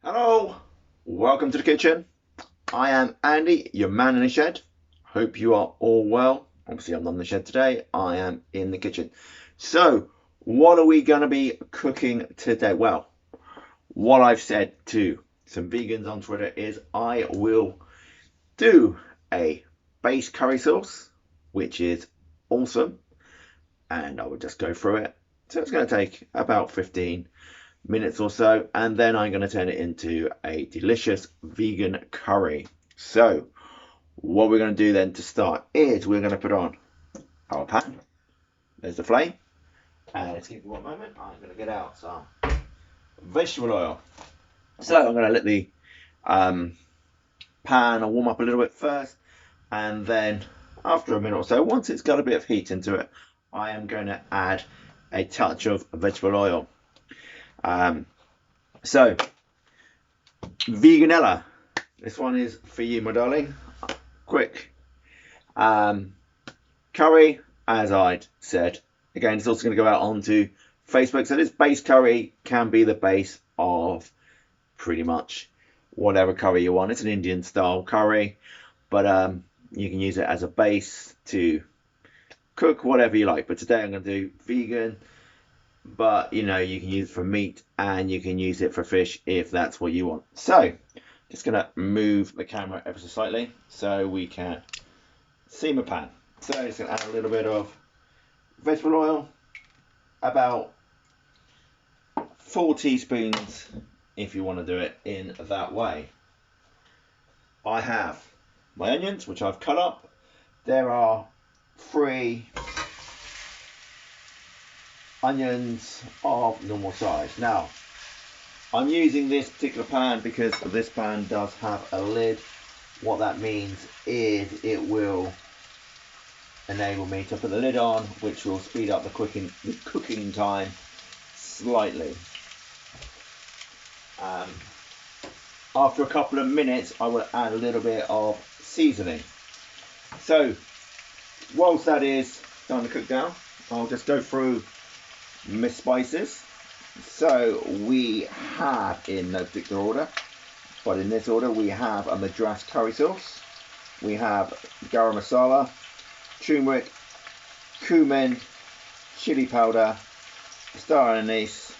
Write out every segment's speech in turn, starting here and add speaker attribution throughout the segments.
Speaker 1: Hello, welcome to the kitchen. I am Andy, your man in the shed. Hope you are all well. Obviously, I'm not in the shed today, I am in the kitchen. So, what are we going to be cooking today? Well, what I've said to some vegans on Twitter is I will do a base curry sauce, which is awesome, and I will just go through it. So, it's going to take about 15 minutes or so, and then I'm going to turn it into a delicious vegan curry. So what we're going to do then to start is we're going to put on our pan. There's the flame, and let's give it one moment. I'm going to get out some vegetable oil. So I'm going to let the pan warm up a little bit first, and then after a minute or so, once it's got a bit of heat into it, I am going to add a touch of vegetable oil. So, Veganella, this one is for you, my darling. Quick. Curry, as I'd said. Again, it's also going to go out onto Facebook. So this base curry can be the base of pretty much whatever curry you want. It's an Indian style curry, but you can use it as a base to cook whatever you like. But today I'm going to do vegan. But you know, you can use it for meat and you can use it for fish if that's what you want. So just gonna move the camera ever so slightly so we can see my pan. So just gonna add a little bit of vegetable oil, about 4 teaspoons if you want to do it in that way. I have my onions, which I've cut up. There are 3 onions of normal size. Now, I'm using this particular pan because this pan does have a lid. What that means is it will enable me to put the lid on, which will speed up the cooking time slightly. After a couple of minutes, I will add a little bit of seasoning. So, whilst that is starting to cook down, I'll just go through my spices. So we have, in no particular order, but in this order, we have a Madras curry sauce, we have garam masala, turmeric, cumin, chili powder, star anise,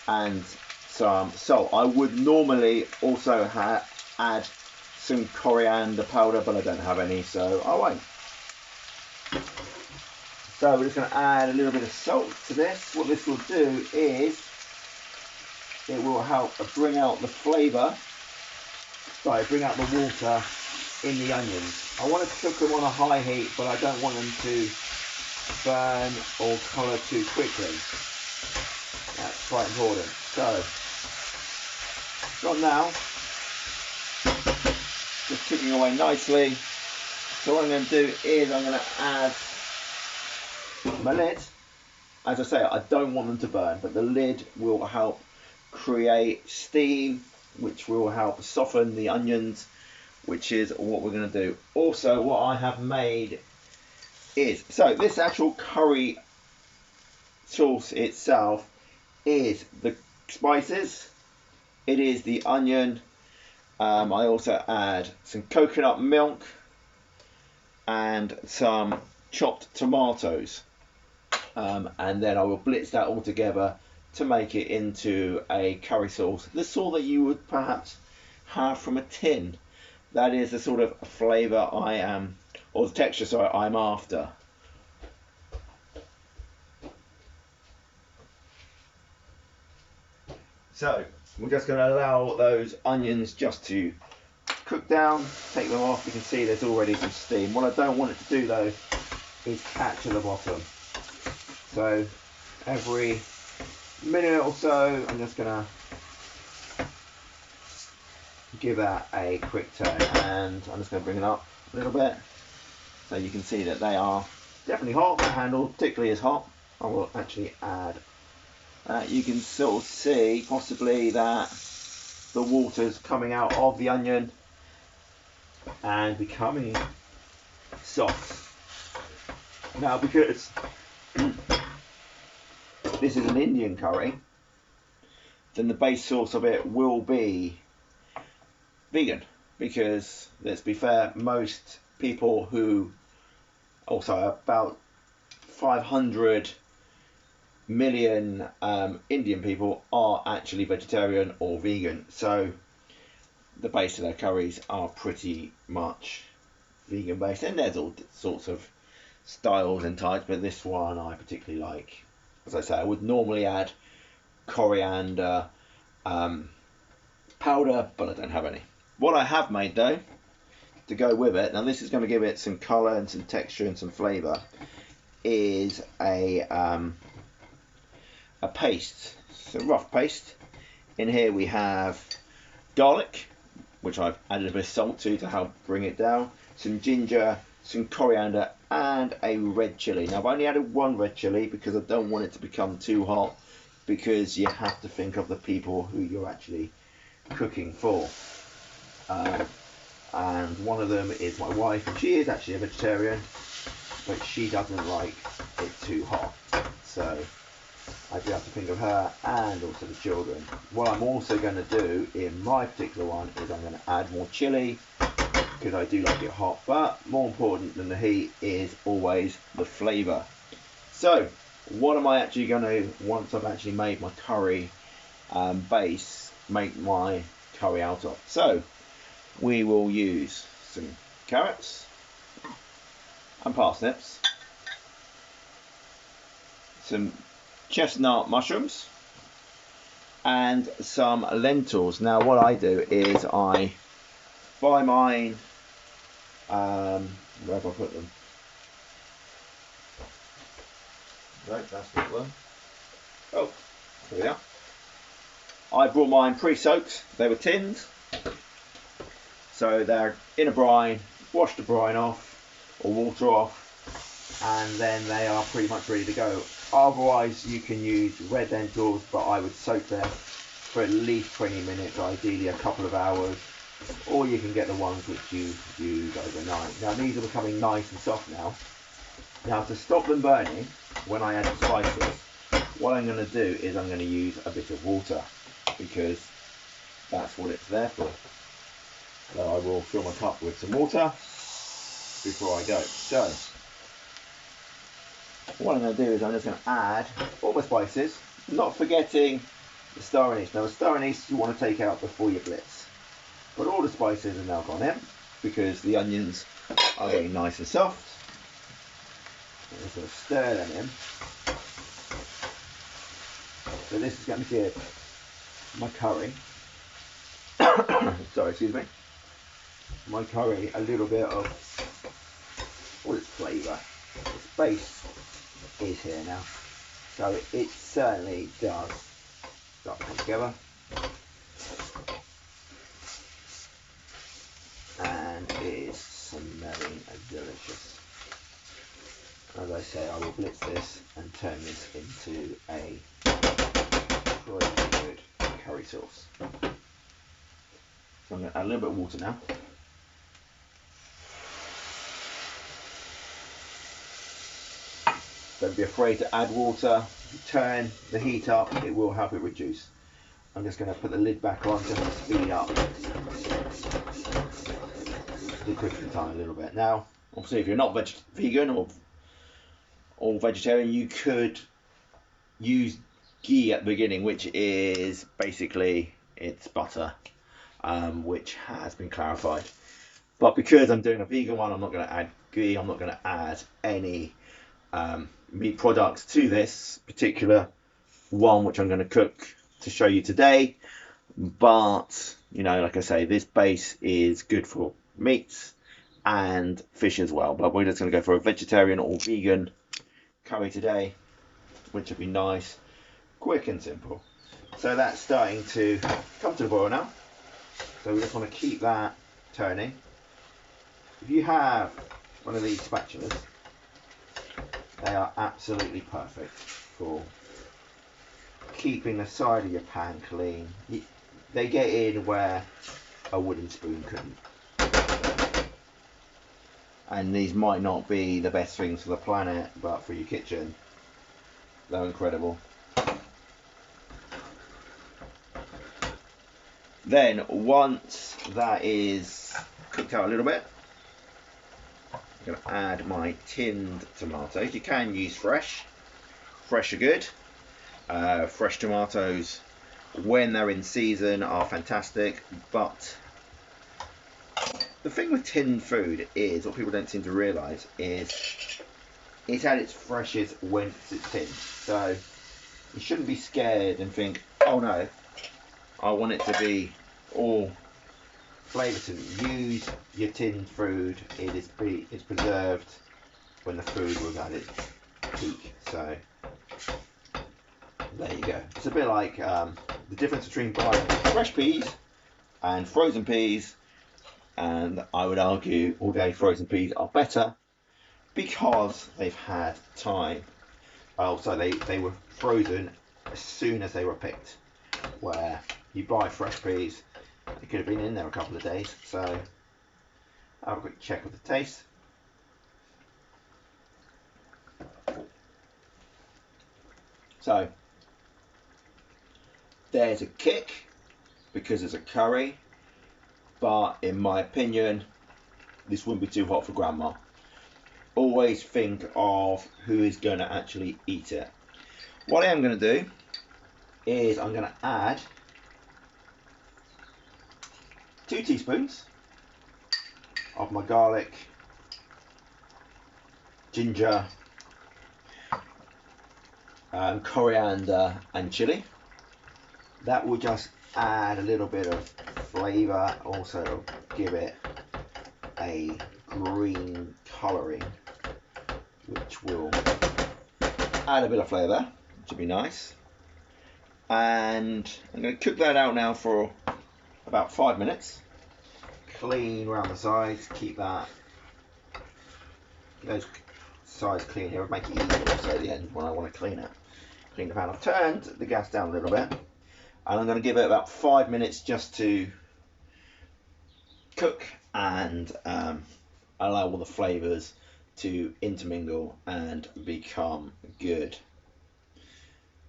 Speaker 1: and some salt. I would normally also add some coriander powder, but I don't have any, so I won't. So we're just going to add a little bit of salt to this. What this will do is it will help bring out the flavour, bring out the water in the onions. I want to cook them on a high heat, but I don't want them to burn or colour too quickly. That's quite important. So, got now, just cooking away nicely. So what I'm going to do is I'm going to add my lid. As I say, I don't want them to burn, but the lid will help create steam, which will help soften the onions, which is what we're going to do. Also, what I have made is, so this actual curry sauce itself is the spices, it is the onion, I also add some coconut milk and some chopped tomatoes. And then I will blitz that all together to make it into a curry sauce. The sort that you would perhaps have from a tin. That is the sort of flavour I am, or the texture, sorry, I'm after. So we're just going to allow those onions just to cook down, take them off. You can see there's already some steam. What I don't want it to do though is catch at the bottom. So every minute or so, I'm just gonna give that a quick turn, and I'm just gonna bring it up a little bit so you can see that they are definitely hot. The handle particularly is hot. I will actually add. You can sort of see possibly that the water's coming out of the onion and becoming soft. Now, because this is an Indian curry, then the base sauce of it will be vegan, because let's be fair, most people who, also about 500 million Indian people are actually vegetarian or vegan, so the base of their curries are pretty much vegan based, and there's all sorts of styles and types, but this one I particularly like. As I say, I would normally add coriander powder, but I don't have any. What I have made though, to go with it, now this is going to give it some colour and some texture and some flavour, is a paste. It's a rough paste. In here we have garlic, which I've added a bit of salt to help bring it down, some ginger, some coriander, and a red chilli. Now I've only added one red chilli because I don't want it to become too hot, because you have to think of the people who you're actually cooking for. And one of them is my wife, and she is actually a vegetarian, but she doesn't like it too hot. So I do have to think of her and also the children. What I'm also going to do in my particular one is I'm going to add more chilli, because I do like it hot, but more important than the heat is always the flavour. So what am I actually going to, once I've actually made my curry base, make my curry out of? So we will use some carrots and parsnips, some chestnut mushrooms, and some lentils. Now what I do is I buy mine, where have I put them? Right, that's not one. Oh, here we are. I brought mine pre-soaked. They were tinned, so they're in a brine. Wash the brine off or water off, and then they are pretty much ready to go. Otherwise you can use red lentils, but I would soak them for at least 20 minutes, ideally a couple of hours, or you can get the ones which you use overnight. Now these are becoming nice and soft now. Now to stop them burning, when I add the spices, what I'm going to do is I'm going to use a bit of water, because that's what it's there for. So I will fill my cup with some water before I go. So what I'm going to do is I'm just going to add all my spices, not forgetting the star anise. Now the star anise you want to take out before you blitz. But all the spices are now gone in, because the onions are getting nice and soft. I'm just going to stir them in. So this is going to give my curry, sorry, excuse me, my curry a little bit of all its flavour. Its base is here now, so it certainly does start to come together, and it is smelling delicious. As I say, I will blitz this and turn this into a pretty good curry sauce. So I'm going to add a little bit of water now. Don't be afraid to add water. If you turn the heat up, it will help it reduce. I'm just going to put the lid back on just to speed up the cooking time a little bit. Now, obviously, if you're not vegan or vegetarian, you could use ghee at the beginning, which is basically it's butter, which has been clarified. But because I'm doing a vegan one, I'm not going to add ghee. I'm not going to add any meat products to this particular one, which I'm going to cook to show you today. But you know, like I say, this base is good for meats and fish as well. But we're just going to go for a vegetarian or vegan curry today, which would be nice, quick and simple. So that's starting to come to the boil now, so we just want to keep that turning. If you have one of these spatulas, they are absolutely perfect for keeping the side of your pan clean. They get in where a wooden spoon couldn't. And these might not be the best things for the planet, but for your kitchen, they're incredible. Then once that is cooked out a little bit, I'm going to add my tinned tomatoes. You can use fresh. Fresh are good. Fresh tomatoes, when they're in season, are fantastic. But the thing with tinned food is, what people don't seem to realise, is it's at its freshest when it's tinned. So you shouldn't be scared and think, oh no, I want it to be all flavoured. Use your tinned food. It's preserved when the food was at its peak. So there you go. It's a bit like the difference between buying fresh peas and frozen peas, and I would argue all day frozen peas are better because they've had time. Also, they were frozen as soon as they were picked, where you buy fresh peas, they could have been in there a couple of days. So have a quick check of the taste. So there's a kick because it's a curry, but in my opinion, this wouldn't be too hot for grandma. Always think of who is going to actually eat it. What I am going to do is I'm going to add 2 teaspoons of my garlic, ginger, coriander and chili. That will just add a little bit of flavour, also give it a green colouring, which will add a bit of flavour, which will be nice. And I'm going to cook that out now for about 5 minutes. Clean around the sides, keep those sides clean here, make it easier also at the end when I want to clean it. Clean the pan. I've turned the gas down a little bit, and I'm going to give it about 5 minutes just to cook and allow all the flavours to intermingle and become good.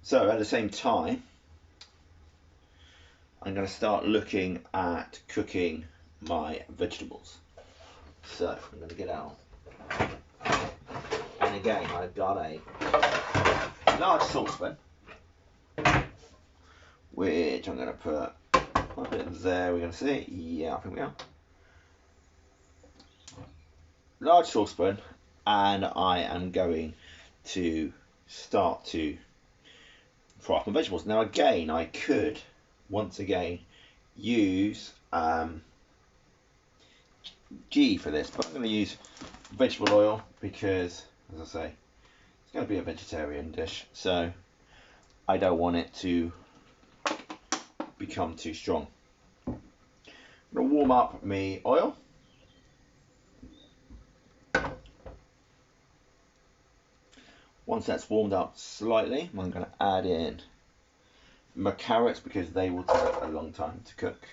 Speaker 1: So at the same time, I'm going to start looking at cooking my vegetables. So I'm going to get out, and again I've got a large saucepan, which I'm going to put a bit there. We're going to see, yeah, I think we are. Large saucepan, and I am going to start to fry up my vegetables. Now again, I could once again use ghee for this, but I'm going to use vegetable oil because, as I say, it's going to be a vegetarian dish, so I don't want it to become too strong. I'm going to warm up my oil. Once that's warmed up slightly, I'm going to add in my carrots because they will take a long time to cook.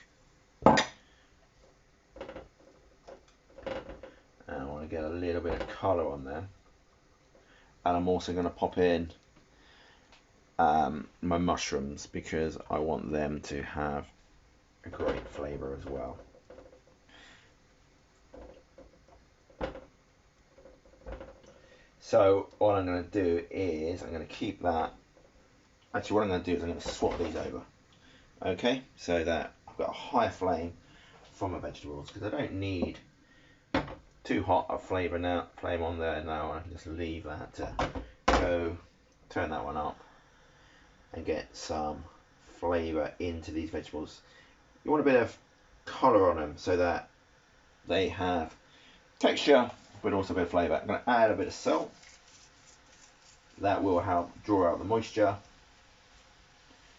Speaker 1: And I want to get a little bit of colour on them. And I'm also going to pop in my mushrooms because I want them to have a great flavour as well. So what I'm going to do is I'm going to keep that. Actually, what I'm going to do is I'm going to swap these over. Okay, so that I've got a higher flame for my vegetables because I don't need too hot a flame on there now. I can just leave that to go, turn that one up, and get some flavour into these vegetables. You want a bit of colour on them so that they have texture but also a bit of flavour. I'm going to add a bit of salt. That will help draw out the moisture.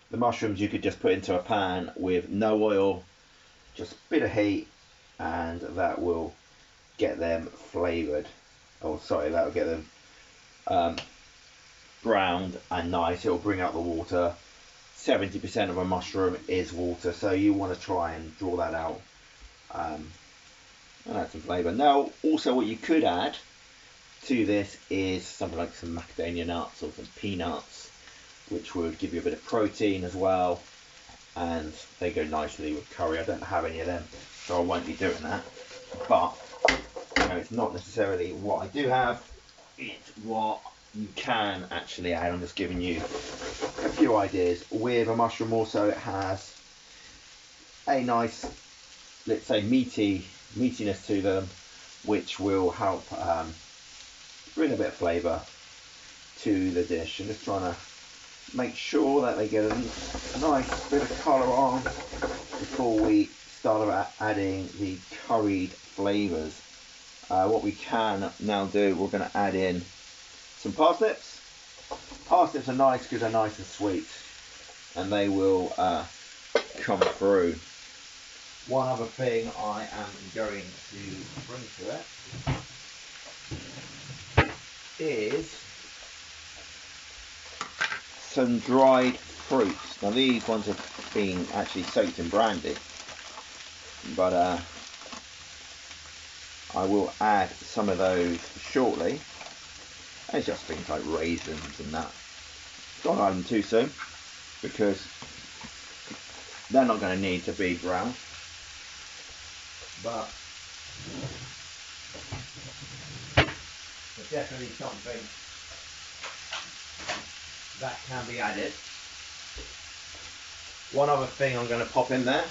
Speaker 1: The mushrooms you could just put into a pan with no oil, just a bit of heat, and that will get them flavoured. Oh, sorry, that will get them browned and nice. It will bring out the water. 70% of a mushroom is water, so you want to try and draw that out. And add some flavour. Now, also what you could add to this is something like some macadamia nuts or some peanuts, which would give you a bit of protein as well. and they go nicely with curry. I don't have any of them, so I won't be doing that. But you know, it's not necessarily what I do have, it's what you can actually add. I'm just giving you a few ideas. With a mushroom also, it has a nice, let's say, meatiness to them, which will help bring a bit of flavour to the dish. I'm just trying to make sure that they get a nice bit of colour on before we start adding the curried flavours. What we can now do, we're going to add in some parsnips. Parsnips are nice because they're nice and sweet, and they will come through. One other thing I am going to bring to it is some dried fruits. Now these ones have been actually soaked in brandy, but I will add some of those shortly. And it's just things like raisins and that. Don't add them too soon because they're not going to need to be brown. But it's definitely something that can be added. One other thing I'm going to pop in there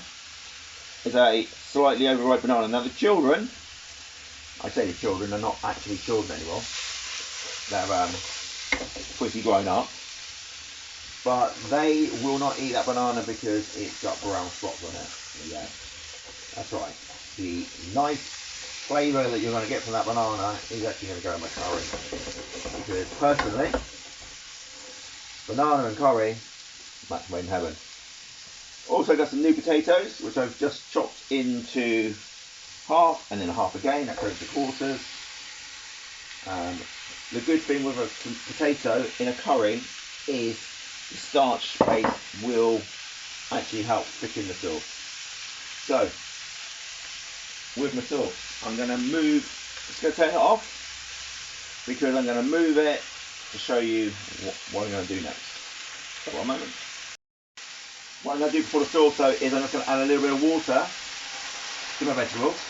Speaker 1: is a slightly overripe banana. Now the children, I say the children, they're not actually children anymore. They're pretty grown up. But they will not eat that banana because it's got brown spots on it. Yeah, that's right. The nice flavour that you're going to get from that banana is actually going to go in my curry. Because personally, banana and curry, match made in heaven. Also got some new potatoes, which I've just chopped into half and then half again. That goes to quarters. The good thing with a potato in a curry is the starch base will actually help thicken the sauce. So, with my sauce, I'm going to move, just going to turn it off because I'm going to move it to show you what I'm going to do next. So, one moment. What I'm going to do before the sauce though is I'm just going to add a little bit of water to my vegetables.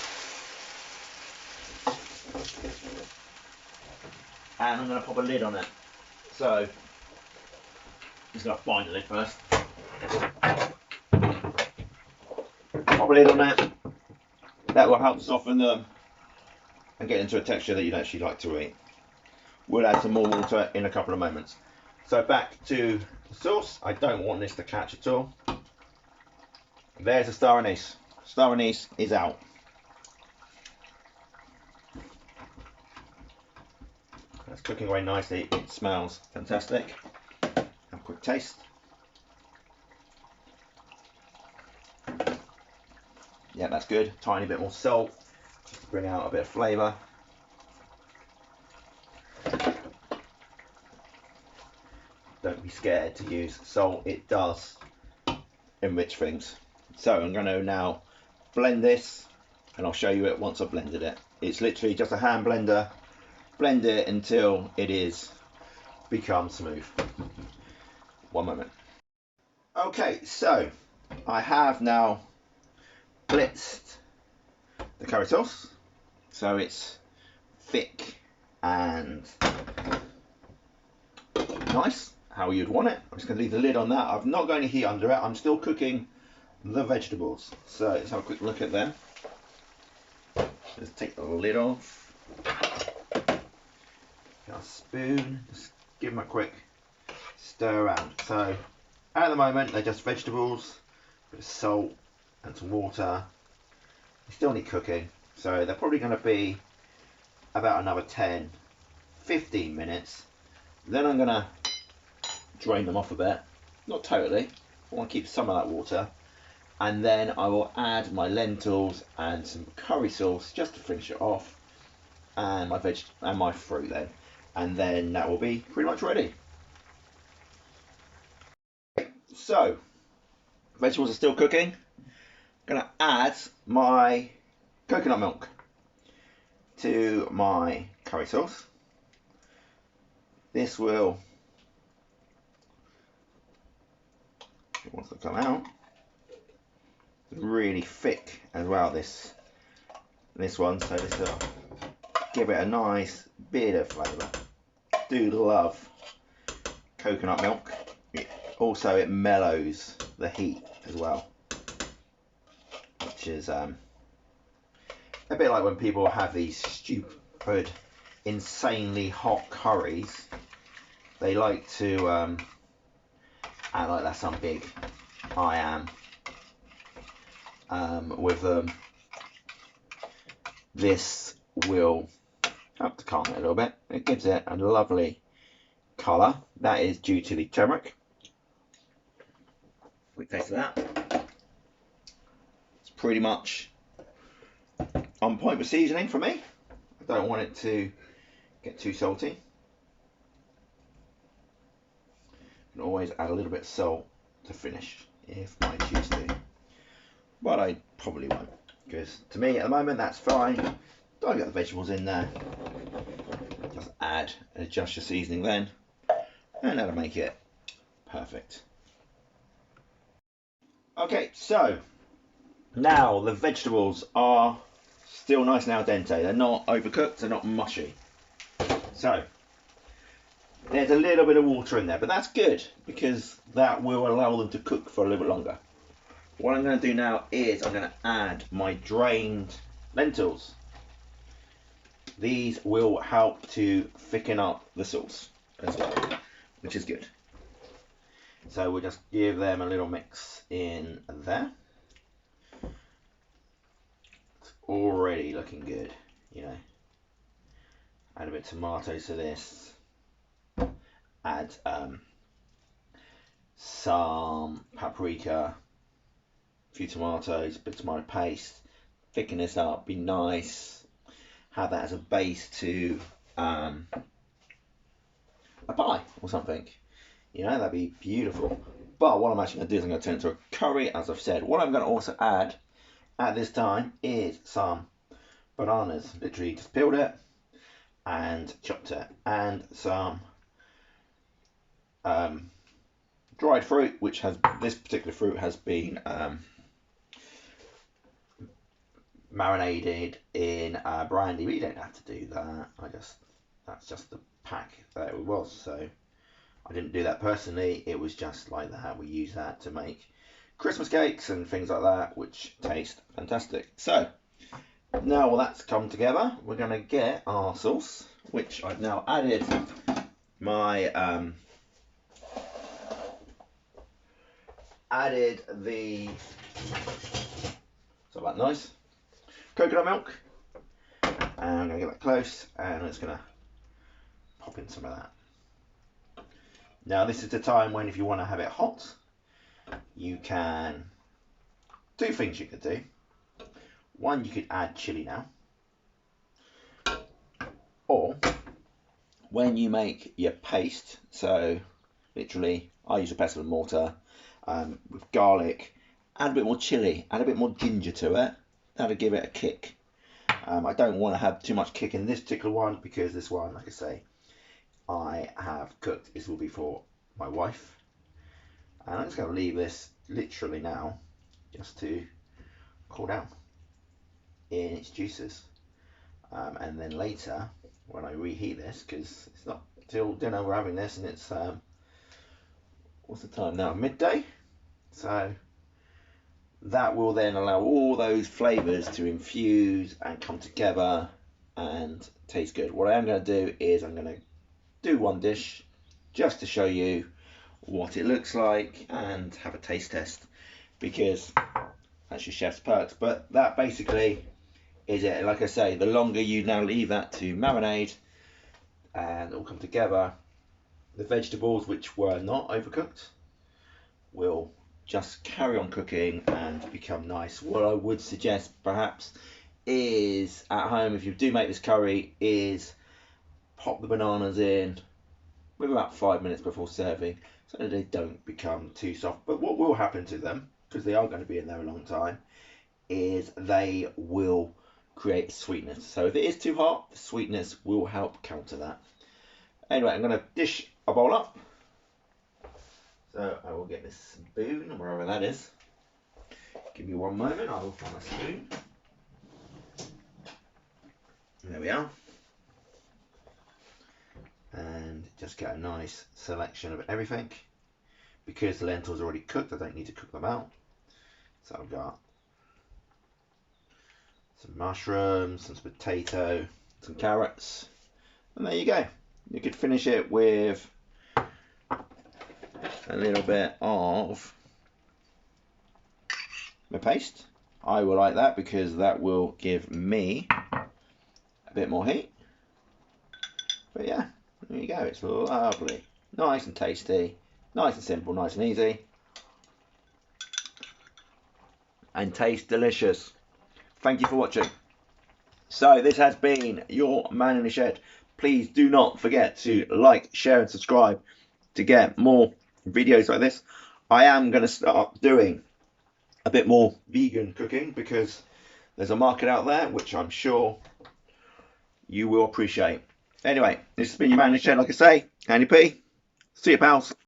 Speaker 1: And I'm going to pop a lid on it. So, just going to find the lid first. Pop a lid on that. That will help soften them and get into a texture that you'd actually like to eat. We'll add some more water in a couple of moments. So back to the sauce. I don't want this to catch at all. There's the star anise. Star anise is out. That's cooking away nicely. It smells fantastic. Have a quick taste. Yeah, that's good. Tiny bit more salt just to bring out a bit of flavour. Don't be scared to use salt. It does enrich things. So I'm going to now blend this, and I'll show you it once I've blended it. It's literally just a hand blender. Blend it until it is become smooth. One moment. Okay, so I have now blitzed the curry sauce, so it's thick and nice, how you'd want it. I'm just going to leave the lid on that. I'm not going to heat under it. I'm still cooking the vegetables. So let's have a quick look at them. Just take the lid off. Got a spoon, just give them a quick stir around. So at the moment they're just vegetables, a bit of salt and some water. They still need cooking, so they're probably going to be about another 10-15 minutes. Then I'm going to drain them off a bit, not totally, I want to keep some of that water, and then I will add my lentils and some curry sauce just to finish it off, and my fruit then. And then that will be pretty much ready. So, vegetables are still cooking. I'm going to add my coconut milk to my curry sauce. This will, it wants to come out. really thick as well, this one, so this will give it a nice bit of flavour. Do love coconut milk. It mellows the heat as well, which is a bit like when people have these stupid, insanely hot curries. They like to act like that's some big I am with them. This will help to calm it a little bit. It gives it a lovely colour. That is due to the turmeric. Quick taste of that. It's pretty much on point with seasoning for me. I don't want it to get too salty. You can always add a little bit of salt to finish if I choose to, but I probably won't, because to me at the moment that's fine. Don't get the vegetables in there, just add and adjust your seasoning then, and that'll make it perfect. Okay, so now the vegetables are still nice and al dente. They're not overcooked, they're not mushy. So there's a little bit of water in there, but that's good because that will allow them to cook for a little bit longer. What I'm going to do now is I'm going to add my drained lentils. These will help to thicken up the sauce as well, which is good. So we'll just give them a little mix in there. It's already looking good, you know. Add a bit of tomatoes to this. Add some paprika, a few tomatoes, a bit of tomato paste. Thicken this up, be nice. Have that as a base to a pie or something. You know, that'd be beautiful. But what I'm actually going to do is I'm going to turn it into a curry, as I've said. What I'm going to also add at this time is some bananas. Literally just peeled it and chopped it. And some dried fruit, which has, this particular fruit has been marinated in brandy. But you don't have to do that. That's just the pack that it was. So I didn't do that personally, it was just like that. We use that to make Christmas cakes and things like that, which taste fantastic. So, now all that's come together, we're going to get our sauce, which I've now added my, so that nice, coconut milk, and I'm going to get that close, and I'm just going to pop in some of that. Now this is the time when if you want to have it hot, you can, two things you could do. One, you could add chili now. Or, when you make your paste, so literally, I use a pestle and mortar with garlic, add a bit more chili, add a bit more ginger to it. That'll give it a kick. I don't want to have too much kick in this particular one because this one, like I say, I have cooked. This will be for my wife, and I'm just going to leave this literally now just to cool down in its juices, and then later when I reheat this, because it's not till dinner we're having this, and it's what's the time now, midday, so that will then allow all those flavors to infuse and come together and taste good. What I am going to do is I'm going to do one dish just to show you what it looks like and have a taste test, because that's your chef's perks. But that basically is it. Like I say, the longer you now leave that to marinate and it will come together, the vegetables, which were not overcooked, will just carry on cooking and become nice. What I would suggest perhaps is at home, if you do make this curry, is pop the bananas in with about 5 minutes before serving so that they don't become too soft. But what will happen to them, because they are going to be in there a long time, is they will create sweetness. So if it is too hot, the sweetness will help counter that. Anyway, I'm going to dish a bowl up. So I will get this spoon, wherever that is. Give me one moment, I will find a spoon. There we are. And just get a nice selection of everything. Because the lentils are already cooked, I don't need to cook them out. So I've got some mushrooms, some potato, some carrots, and there you go. You could finish it with a little bit of my paste. I will like that because that will give me a bit more heat. But yeah, there you go. It's lovely, nice and tasty, nice and simple, nice and easy, and tastes delicious. Thank you for watching. So this has been your Man in the Shed. Please do not forget to like, share and subscribe to get more videos like this. I am going to start doing a bit more vegan cooking because there's a market out there which I'm sure you will appreciate. Anyway, this has been your Man in the Shed, like I say, Andy P. See you, pals.